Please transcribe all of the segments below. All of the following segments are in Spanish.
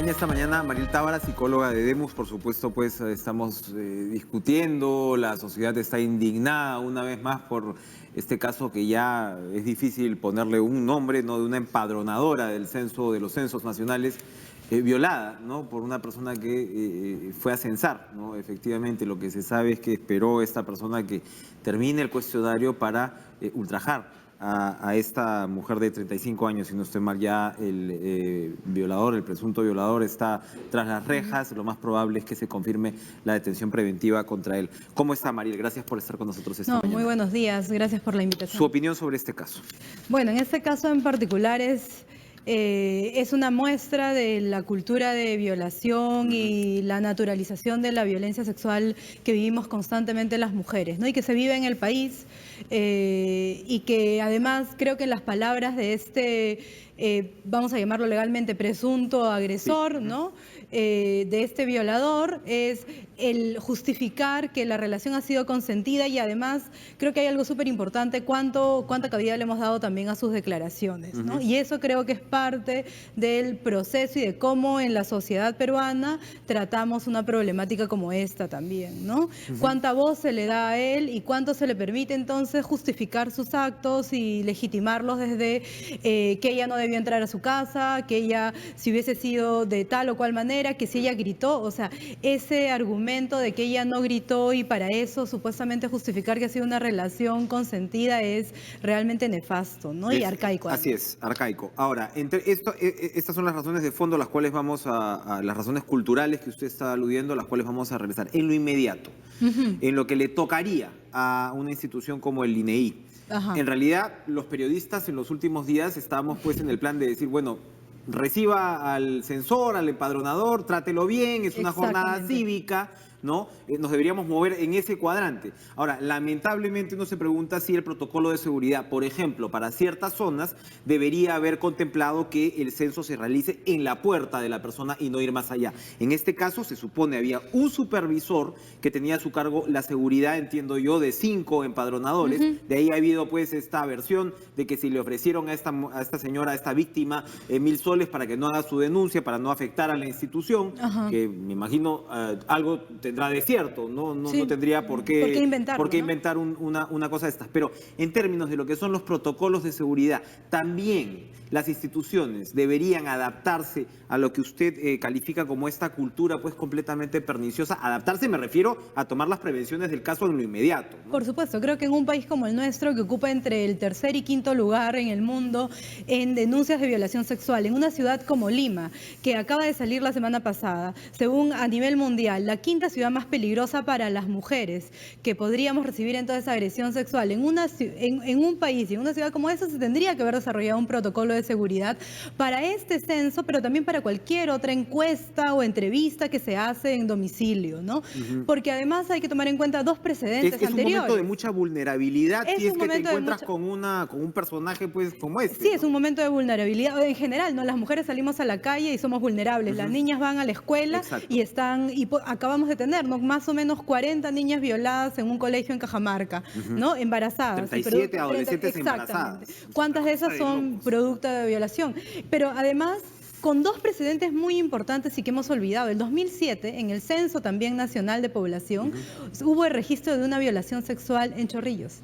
acompaña esta mañana Mariel Tábara, psicóloga de Demus. Por supuesto, pues estamos discutiendo, la sociedad está indignada una vez más por este caso que ya es difícil ponerle un nombre, ¿no?, de una empadronadora del censo, de los censos nacionales, violada, ¿no?, por una persona que fue a censar, ¿no? Efectivamente, lo que se sabe es que esperó esta persona que termine el cuestionario para ultrajar a esta mujer de 35 años, si no estoy mal. Ya el violador, el presunto violador, está tras las rejas. Lo más probable es que se confirme la detención preventiva contra él. ¿Cómo está, Mariel? Gracias por estar con nosotros esta mañana. Muy buenos días, gracias por la invitación. Su opinión sobre este caso. Bueno, en este caso en particular es una muestra de la cultura de violación y la naturalización de la violencia sexual que vivimos constantemente las mujeres, ¿no? Y que se vive en el país, y que además creo que en las palabras de vamos a llamarlo legalmente, presunto agresor, ¿no?, de este violador, es el justificar que la relación ha sido consentida, y además creo que hay algo súper importante: cuánta cabida le hemos dado también a sus declaraciones, ¿no? Y eso creo que es parte del proceso y de cómo en la sociedad peruana tratamos una problemática como esta también, ¿no? Cuánta voz se le da a él y cuánto se le permite entonces justificar sus actos y legitimarlos desde que ella no debió entrar a su casa, que ella, si hubiese sido de tal o cual manera, que si ella gritó. O sea, ese argumento de que ella no gritó y para eso supuestamente justificar que ha sido una relación consentida es realmente nefasto, ¿no? Y arcaico. Así es, arcaico. Ahora, estas son las razones de fondo, las cuales vamos a las razones culturales que usted está aludiendo, las cuales vamos a regresar en lo inmediato, en lo que le tocaría a una institución como el INEI. En realidad, los periodistas en los últimos días estábamos pues en el plan de decir, bueno, reciba al censor, al empadronador, trátelo bien, es una jornada cívica, ¿no? Nos deberíamos mover en ese cuadrante. Ahora, lamentablemente uno se pregunta si el protocolo de seguridad, por ejemplo, para ciertas zonas, debería haber contemplado que el censo se realice en la puerta de la persona y no ir más allá. En este caso, se supone había un supervisor que tenía a su cargo la seguridad, entiendo yo, de 5 empadronadores. De ahí ha habido pues esta versión de que si le ofrecieron a esta señora, a esta víctima, 1.000 soles para que no haga su denuncia, para no afectar a la institución, que me imagino algo tendrá de cierto, no tendría por qué inventar una cosa de estas. Pero en términos de lo que son los protocolos de seguridad, también las instituciones deberían adaptarse a lo que usted califica como esta cultura pues completamente perniciosa. Adaptarse, me refiero a tomar las prevenciones del caso en lo inmediato, ¿no? Por supuesto, creo que en un país como el nuestro, que ocupa entre el 3er y 5.º lugar en el mundo en denuncias de violación sexual, en una ciudad como Lima, que acaba de salir la semana pasada, según a nivel mundial, la 5ª ciudad más peligrosa para las mujeres que podríamos recibir en toda esa agresión sexual, en un país y en una ciudad como esa, se tendría que haber desarrollado un protocolo de seguridad para este censo, pero también para cualquier otra encuesta o entrevista que se hace en domicilio, ¿no? Porque además hay que tomar en cuenta 2 precedentes anteriores. Es un momento de mucha vulnerabilidad si es que te encuentras con un personaje pues como este. Sí, ¿no? Es un momento de vulnerabilidad. En general, ¿no? Las mujeres salimos a la calle y somos vulnerables. Las niñas van a la escuela y acabamos de tener, ¿no?, más o menos 40 niñas violadas en un colegio en Cajamarca, ¿no?, embarazadas. 37 adolescentes embarazadas. ¿Cuántas de esas son producto de violación? Pero además, con 2 precedentes muy importantes y que hemos olvidado. El 2007, en el Censo también Nacional de Población, hubo el registro de una violación sexual en Chorrillos.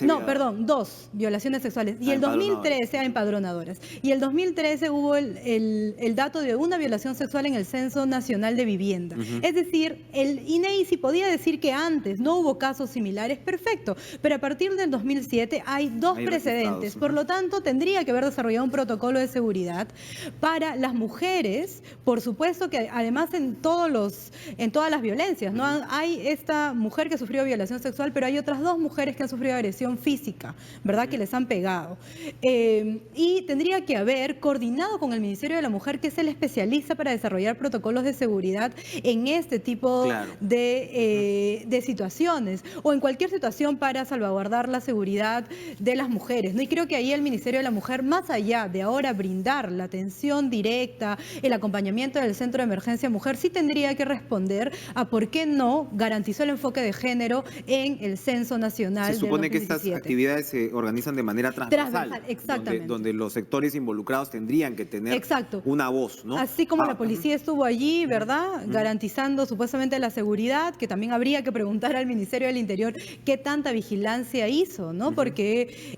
No, perdón, 2 violaciones sexuales. Y el 2013 a empadronadoras. Y el 2013 hubo el dato de una violación sexual en el Censo Nacional de Vivienda. Es decir, el INEI, si podía decir que antes no hubo casos similares, perfecto. Pero a partir del 2007 hay 2 precedentes. Por lo tanto, tendría que haber desarrollado un protocolo de seguridad para las mujeres. Por supuesto que además en todas las violencias, ¿no? Hay esta mujer que sufrió violación sexual, pero hay otras 2 mujeres que han sufrido agresión física, ¿verdad?, que les han pegado. Y tendría que haber coordinado con el Ministerio de la Mujer, que es el especialista para desarrollar protocolos de seguridad en este tipo de situaciones, o en cualquier situación para salvaguardar la seguridad de las mujeres, ¿no? Y creo que ahí el Ministerio de la Mujer, más allá de ahora brindar la atención directa, el acompañamiento del Centro de Emergencia Mujer, sí tendría que responder a por qué no garantizó el enfoque de género en el Censo Nacional del supone que 2017. estas actividades se organizan de manera transversal, exactamente. donde los sectores involucrados tendrían que tener una voz, ¿no? Así como la policía estuvo allí, ¿verdad? Garantizando supuestamente la seguridad, que también habría que preguntar al Ministerio del Interior qué tanta vigilancia hizo, ¿no? Porque,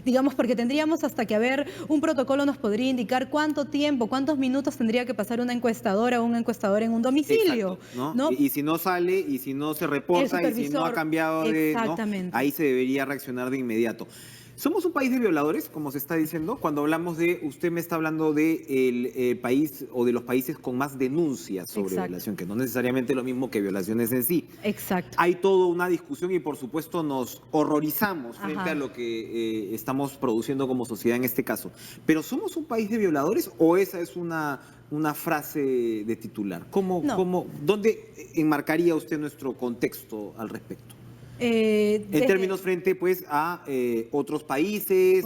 digamos, porque tendríamos hasta que haber un protocolo nos podría indicar cuánto tiempo, cuántos minutos tendría que pasar una encuestadora o un encuestador en un domicilio. Exacto, ¿no? Y si no sale, y si no se reporta, y si no ha cambiado exactamente. ahí se debería reaccionar de inmediato. ¿Somos un país de violadores, como se está diciendo? Cuando hablamos de, usted me está hablando de el país o de los países con más denuncias sobre violación, que no necesariamente es lo mismo que violaciones en sí. Exacto. Hay toda una discusión y por supuesto nos horrorizamos frente a lo que estamos produciendo como sociedad en este caso. ¿Pero somos un país de violadores o esa es una frase de titular? ¿Dónde enmarcaría usted nuestro contexto al respecto? En términos frente pues a otros países,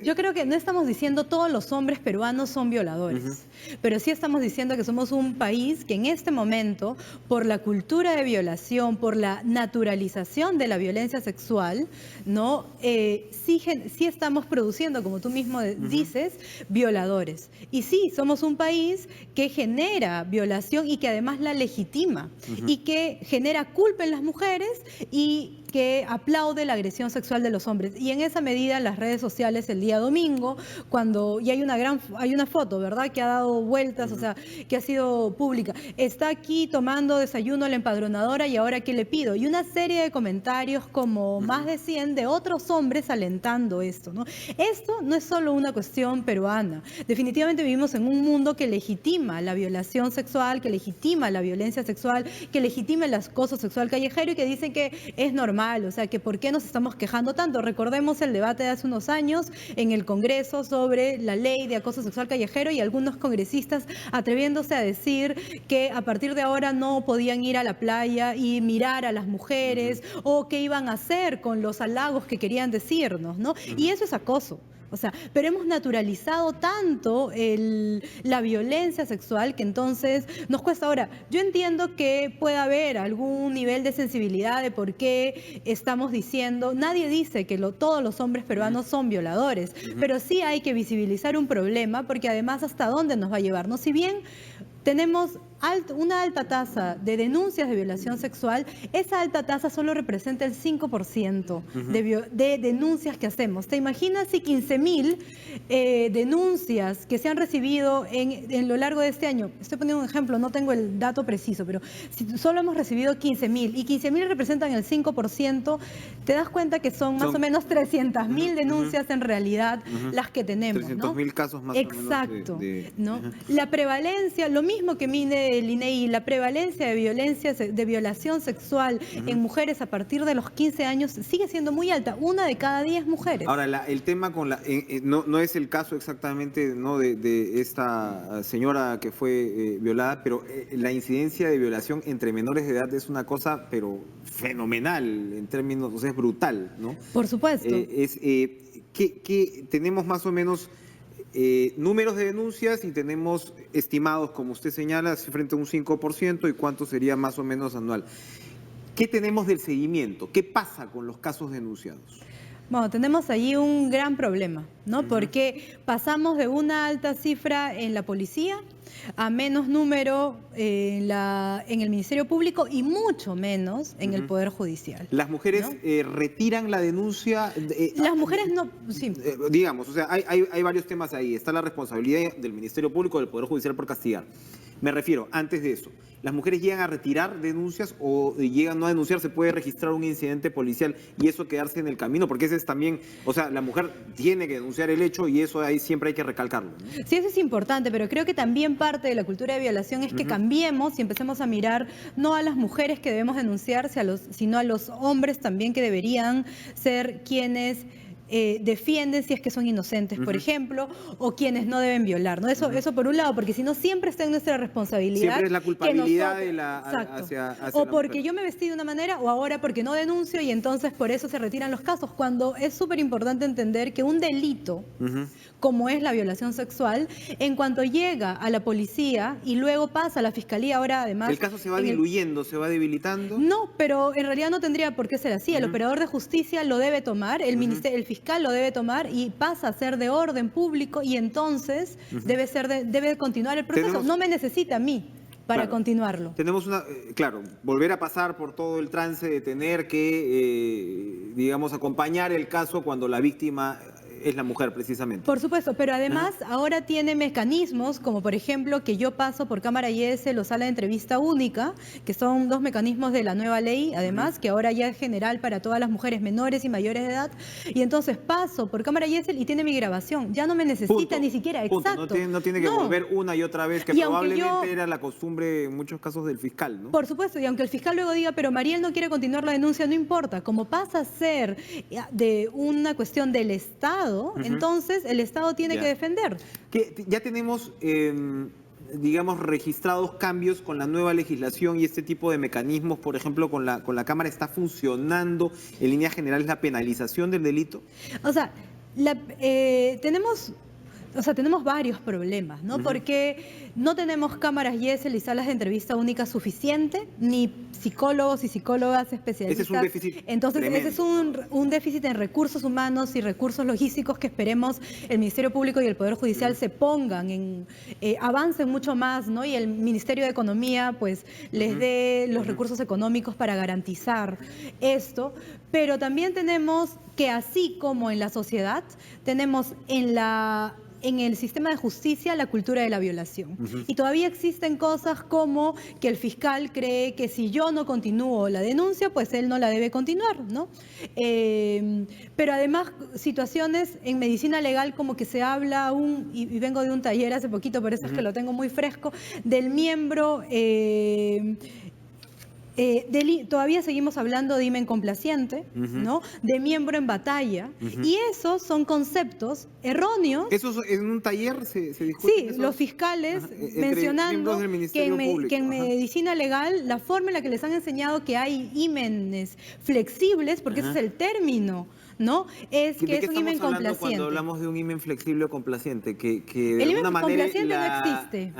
yo creo que no estamos diciendo todos los hombres peruanos son violadores, pero sí estamos diciendo que somos un país que en este momento, por la cultura de violación, por la naturalización de la violencia sexual, ¿no? Sí estamos produciendo, como tú mismo dices, violadores. Y sí, somos un país que genera violación y que además la legitima y que genera culpa en las mujeres y que aplaude la agresión sexual de los hombres. Y en esa medida las redes sociales el día domingo, cuando y hay una foto, ¿verdad?, que ha dado vueltas, o sea, que ha sido pública. Está aquí tomando desayuno la empadronadora y ahora ¿qué le pido? Y una serie de comentarios como más de 100 de otros hombres alentando esto, ¿no? Esto no es solo una cuestión peruana. Definitivamente vivimos en un mundo que legitima la violación sexual, que legitima la violencia sexual, que legitima el acoso sexual callejero y que dicen que es normal. O sea, que ¿por qué nos estamos quejando tanto? Recordemos el debate de hace unos años en el Congreso sobre la ley de acoso sexual callejero y algunos congresistas atreviéndose a decir que a partir de ahora no podían ir a la playa y mirar a las mujeres o qué iban a hacer con los halagos que querían decirnos, ¿no? Y eso es acoso. O sea, pero hemos naturalizado tanto la violencia sexual que entonces nos cuesta. Ahora, yo entiendo que puede haber algún nivel de sensibilidad de por qué estamos diciendo, nadie dice que todos los hombres peruanos son violadores, pero sí hay que visibilizar un problema porque además hasta dónde nos va a llevar, ¿no? Si bien tenemos una alta tasa de denuncias de violación sexual, esa alta tasa solo representa el 5% de denuncias que hacemos. ¿Te imaginas si 15.000 denuncias que se han recibido en lo largo de este año? Estoy poniendo un ejemplo, no tengo el dato preciso, pero si solo hemos recibido 15.000 y 15.000 representan el 5%, te das cuenta que son más o menos 300.000 denuncias en realidad las que tenemos. 300.000 casos más o menos. Exacto. ¿no? La prevalencia, lo mismo que mide el INEGI, la prevalencia de violación sexual en mujeres a partir de los 15 años sigue siendo muy alta, 1 de cada 10 mujeres. Ahora, el tema con no es el caso exactamente, ¿no?, de esta señora que fue violada, pero la incidencia de violación entre menores de edad es una cosa, pero fenomenal en términos, o sea, es brutal, ¿no? Por supuesto. Que tenemos más o menos números de denuncias y tenemos estimados, como usted señala, frente a un 5% y cuánto sería más o menos anual. ¿Qué tenemos del seguimiento? ¿Qué pasa con los casos denunciados? Bueno, tenemos allí un gran problema, ¿no? Porque pasamos de una alta cifra en la policía a menos número en el Ministerio Público y mucho menos en el Poder Judicial. ¿Las mujeres retiran la denuncia? Las mujeres no, sí. Digamos, o sea, hay varios temas ahí. Está la responsabilidad del Ministerio Público, del Poder Judicial por castigar. Me refiero, antes de eso, ¿las mujeres llegan a retirar denuncias o llegan no a denunciar? ¿Se puede registrar un incidente policial y eso quedarse en el camino? Porque ese es también, o sea, la mujer tiene que denunciar el hecho y eso ahí siempre hay que recalcarlo, ¿no? Sí, eso es importante, pero creo que también parte de la cultura de violación es que cambiemos y empecemos a mirar no a las mujeres que debemos denunciar, sino a los hombres también que deberían ser quienes defienden si es que son inocentes, por ejemplo, o quienes no deben violar, ¿no? Eso por un lado, porque si no siempre está en nuestra responsabilidad. Siempre es la culpabilidad que de hacia o la porque mujer. yo me vestí de una manera, o ahora porque no denuncio y entonces por eso se retiran los casos, cuando es súper importante entender que un delito, como es la violación sexual, en cuanto llega a la policía y luego pasa a la fiscalía, ahora además... El caso se va diluyendo, se va debilitando. No, pero en realidad no tendría por qué ser así. El operador de justicia lo debe tomar, el fiscal lo debe tomar y pasa a ser de orden público y entonces debe continuar el proceso. No me necesita a mí para continuarlo. Tenemos volver a pasar por todo el trance de tener que, digamos, acompañar el caso cuando la víctima es la mujer, precisamente. Por supuesto, pero además ahora tiene mecanismos, como por ejemplo que yo paso por cámara IS o sala de entrevista única, que son 2 mecanismos de la nueva ley, además, que ahora ya es general para todas las mujeres menores y mayores de edad, y entonces paso por cámara IS y tiene mi grabación. Ya no me necesita ni siquiera, exacto. No tiene que volver una y otra vez, que probablemente era la costumbre en muchos casos del fiscal, ¿no? Por supuesto, y aunque el fiscal luego diga, pero Mariel no quiere continuar la denuncia, no importa, como pasa a ser de una cuestión del Estado, entonces el Estado tiene que defender. Ya tenemos, digamos, registrados cambios con la nueva legislación y este tipo de mecanismos, por ejemplo, con la Cámara, ¿está funcionando en líneas generales la penalización del delito? O sea, tenemos varios problemas, ¿no? Porque no tenemos cámaras YESL y salas de entrevista única suficiente, ni psicólogos y psicólogas especialistas. Ese es un déficit Entonces, tremendo. ese es un déficit en recursos humanos y recursos logísticos que esperemos el Ministerio Público y el Poder Judicial se pongan, avancen mucho más, ¿no? Y el Ministerio de Economía, pues, les dé los recursos económicos para garantizar esto. Pero también tenemos que, así como en la sociedad, tenemos en el sistema de justicia la cultura de la violación. Y todavía existen cosas como que el fiscal cree que si yo no continúo la denuncia, pues él no la debe continuar, ¿no? Pero además situaciones en medicina legal como que se habla y vengo de un taller hace poquito, por eso es que lo tengo muy fresco, del miembro... todavía seguimos hablando de himen complaciente, ¿no? De miembro en batalla, y esos son conceptos erróneos. ¿Eso en un taller se discute? Sí, los fiscales mencionando que en medicina legal la forma en la que les han enseñado que hay himenes flexibles, porque ese es el término, ¿no? Es que es un himen complaciente. Cuando hablamos de un himen flexible o complaciente, que de el himen alguna manera complaciente no existe.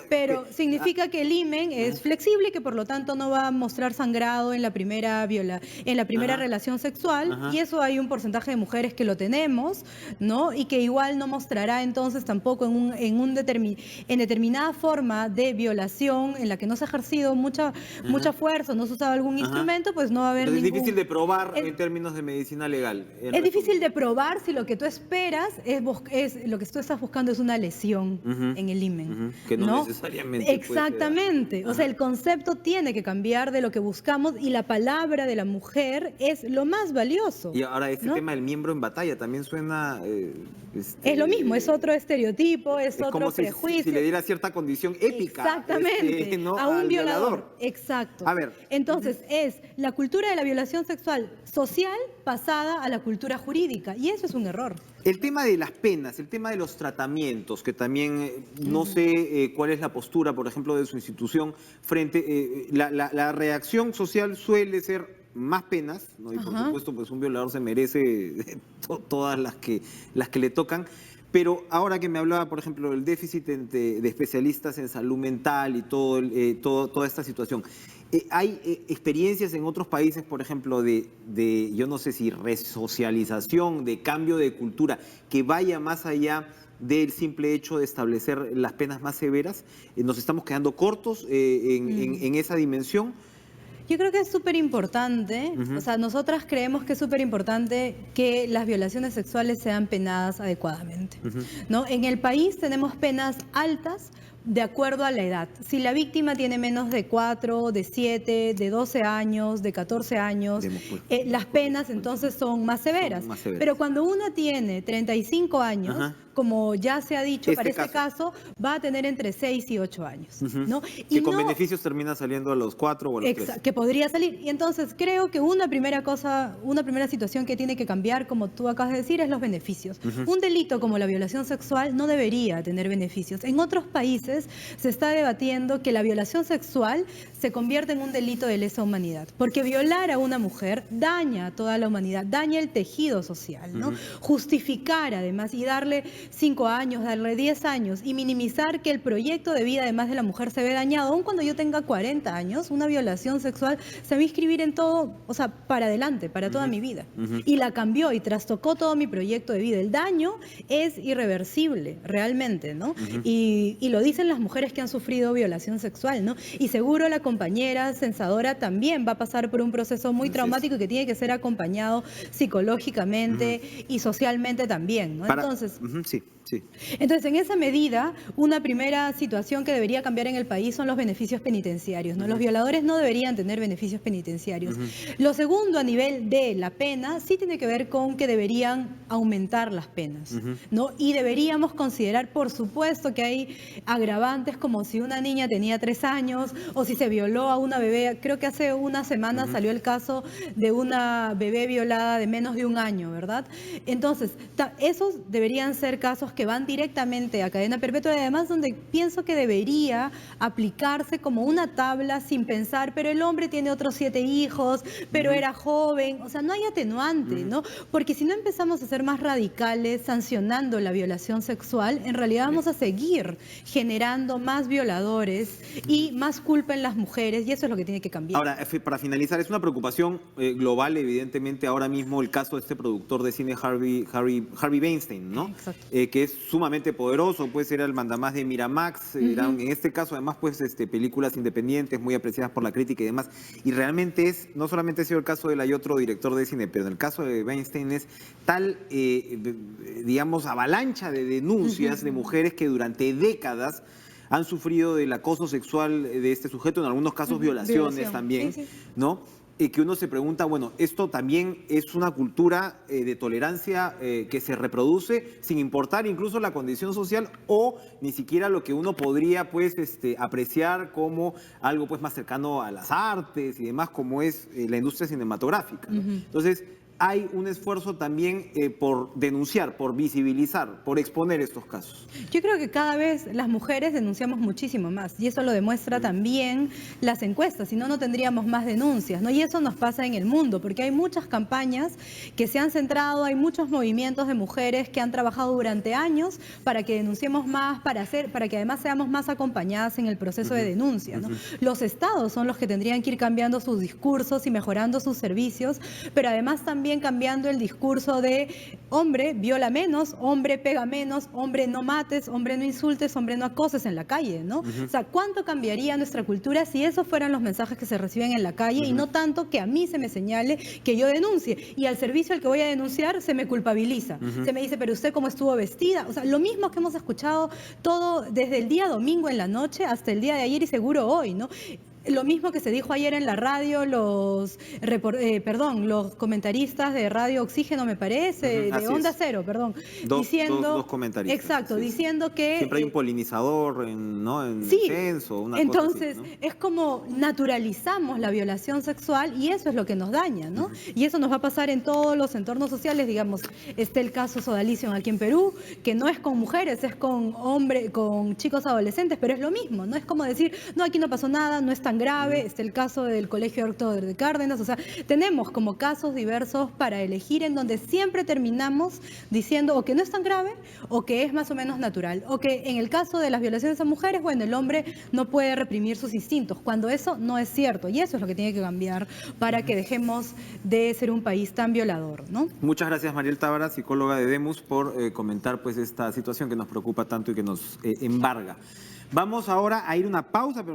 Pero significa que el himen es flexible y que por lo tanto no va a mostrar sangrado en la primera relación sexual, y eso hay un porcentaje de mujeres que lo tenemos, ¿no? Y que igual no mostrará entonces tampoco en determinada forma de violación en la que no se ha ejercido mucha fuerza, no se ha usado algún instrumento, pues no va a haber ningún... Es difícil de probar en términos de medicina legal. Es difícil de probar si lo que tú esperas lo que tú estás buscando es una lesión en el himen. Que no necesariamente. Exactamente. O sea, el concepto tiene que cambiar de lo que buscamos y la palabra de la mujer es lo más valioso. Y ahora este tema del miembro en batalla también suena... es lo mismo, es otro estereotipo, es otro como prejuicio. Si le diera cierta condición épica. Exactamente, ¿no? a un al violador. Exacto. A ver. Entonces, es la cultura de la violación sexual social pasada a la cultura jurídica, y eso es un error. El tema de las penas, el tema de los tratamientos, que también no sé cuál es la postura, por ejemplo, de su institución frente... la reacción social suele ser más penas, ¿no? Y por supuesto, pues un violador se merece todas las que le tocan. Pero ahora que me hablaba, por ejemplo, del déficit de especialistas en salud mental y toda esta situación, ¿hay experiencias en otros países, por ejemplo, de yo no sé si resocialización, de cambio de cultura, que vaya más allá del simple hecho de establecer las penas más severas? ¿Nos estamos quedando cortos en esa dimensión? Yo creo que es súper importante, o sea, nosotras creemos que es súper importante que las violaciones sexuales sean penadas adecuadamente, ¿no? En el país tenemos penas altas de acuerdo a la edad. Si la víctima tiene menos de 4, de 7, de 12 años, de 14 años, las penas entonces son más severas. Pero cuando una tiene 35 años, como ya se ha dicho, para este caso, va a tener entre 6 y 8 años. ¿no? Que con beneficios termina saliendo a los 4 o a los 3. Que podría salir. Y entonces creo que una primera situación que tiene que cambiar, como tú acabas de decir, es los beneficios. Un delito como la violación sexual no debería tener beneficios. En otros países se está debatiendo que la violación sexual se convierte en un delito de lesa humanidad, porque violar a una mujer daña a toda la humanidad, daña el tejido social, ¿no? Justificar además y darle 5 años, darle 10 años y minimizar que el proyecto de vida además de la mujer se ve dañado, aun cuando yo tenga 40 años, una violación sexual se va a inscribir en todo, o sea, para adelante, para toda mi vida. Y la cambió y trastocó todo mi proyecto de vida. El daño es irreversible, realmente, ¿no? Y lo dicen las mujeres que han sufrido violación sexual, ¿no? Y seguro la compañera censadora también va a pasar por un proceso muy traumático y que tiene que ser acompañado psicológicamente y socialmente también, ¿no? Entonces, entonces, en esa medida, una primera situación que debería cambiar en el país son los beneficios penitenciarios, ¿no? Los violadores no deberían tener beneficios penitenciarios. Lo segundo, a nivel de la pena, sí tiene que ver con que deberían aumentar las penas, ¿no? Y deberíamos considerar, por supuesto, que hay agravantes como si una niña tenía 3 años o si se violó a una bebé. Creo que hace una semana salió el caso de una bebé violada de menos de 1 año, ¿verdad? Entonces, esos deberían ser casos que van directamente a cadena perpetua y además donde pienso que debería aplicarse como una tabla sin pensar, pero el hombre tiene otros 7 hijos, pero era joven, o sea, no hay atenuante, ¿no? Porque si no empezamos a ser más radicales sancionando la violación sexual, en realidad vamos a seguir generando más violadores y más culpa en las mujeres y eso es lo que tiene que cambiar. Ahora, para finalizar, es una preocupación global, evidentemente, ahora mismo el caso de este productor de cine Harvey Weinstein, ¿no? Que es sumamente poderoso, puede ser el mandamás de Miramax, en este caso además pues películas independientes muy apreciadas por la crítica y demás, y realmente no solamente ha sido el caso de él, hay otro director de cine, pero en el caso de Weinstein es tal, digamos, avalancha de denuncias de mujeres que durante décadas han sufrido del acoso sexual de este sujeto, en algunos casos violaciones también, ¿no? Que uno se pregunta, bueno, esto también es una cultura de tolerancia que se reproduce sin importar incluso la condición social o ni siquiera lo que uno podría pues apreciar como algo pues más cercano a las artes y demás, como es la industria cinematográfica, ¿no? Entonces, hay un esfuerzo también por denunciar, por visibilizar, por exponer estos casos. Yo creo que cada vez las mujeres denunciamos muchísimo más y eso lo demuestra también las encuestas, si no, no tendríamos más denuncias, ¿no? Y eso nos pasa en el mundo, porque hay muchas campañas que se han centrado, hay muchos movimientos de mujeres que han trabajado durante años para que denunciemos más, para que además seamos más acompañadas en el proceso de denuncia, ¿no? Los estados son los que tendrían que ir cambiando sus discursos y mejorando sus servicios, pero además también cambiando el discurso de hombre viola menos, hombre pega menos, hombre no mates, hombre no insultes, hombre no acoses en la calle, ¿no? O sea, ¿cuánto cambiaría nuestra cultura si esos fueran los mensajes que se reciben en la calle y no tanto que a mí se me señale que yo denuncie y al servicio al que voy a denunciar se me culpabiliza, se me dice, pero usted cómo estuvo vestida, o sea, lo mismo que hemos escuchado todo desde el día domingo en la noche hasta el día de ayer y seguro hoy, ¿no? Lo mismo que se dijo ayer en la radio, los comentaristas de Radio Oxígeno, me parece, de Onda Cero, diciendo... Dos comentaristas. Exacto, diciendo que... Siempre hay un polinizador en censo, una entonces, cosa así, ¿no? es como naturalizamos la violación sexual y eso es lo que nos daña, ¿no? Y eso nos va a pasar en todos los entornos sociales, digamos, el caso Sodalicio aquí en Perú, que no es con mujeres, es con hombres, con chicos adolescentes, pero es lo mismo, ¿no? Es como decir, no, aquí no pasó nada, no es tan grave, el caso del Colegio Héctor de Cárdenas, o sea, tenemos como casos diversos para elegir en donde siempre terminamos diciendo o que no es tan grave o que es más o menos natural, o que en el caso de las violaciones a mujeres, bueno, el hombre no puede reprimir sus instintos, cuando eso no es cierto, y eso es lo que tiene que cambiar para que dejemos de ser un país tan violador, ¿no? Muchas gracias, Mariel Tábara, psicóloga de Demus, por comentar pues esta situación que nos preocupa tanto y que nos embarga. Vamos ahora a ir a una pausa, pero